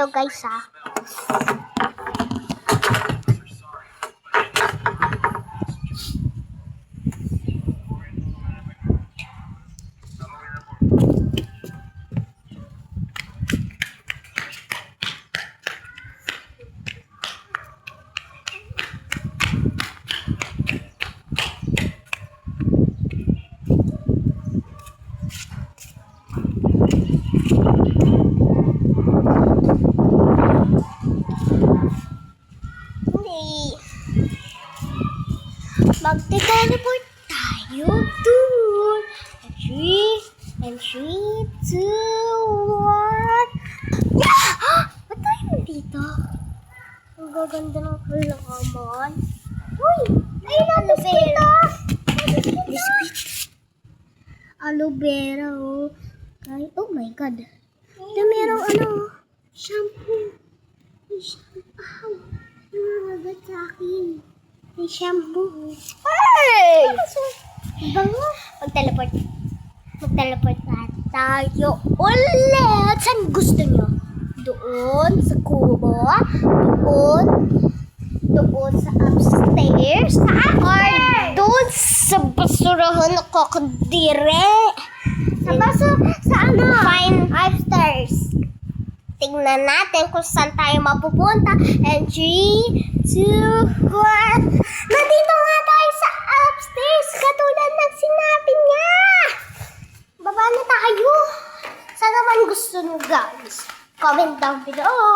tayo guys ha. Magte-teleport tayo dun. 3, 2, 1. Yeah! Ba't tayo nandito? Ang gaganda ng halaman. Uy! Ayun na, biscuit na! Biscuit. Aloe vera, oh. Oh my God. Na merong shampoo. May shampoo. Ow! Nangangagat sa akin. May shampoo. Hey! Bango. Mag-teleport na tayo ulit. Saan gusto nyo? Doon sa kubo? Doon sa upstairs? Or doon sa basurahan na kakadire? Sa Fine upstairs. Tingnan natin kung saan tayo mapupunta. And 3, 2, 1. Nandito nga tayo sa upstairs. Katulad ng sinabi niya. Baba na tayo. Saan naman gusto nyo guys? Comment down below.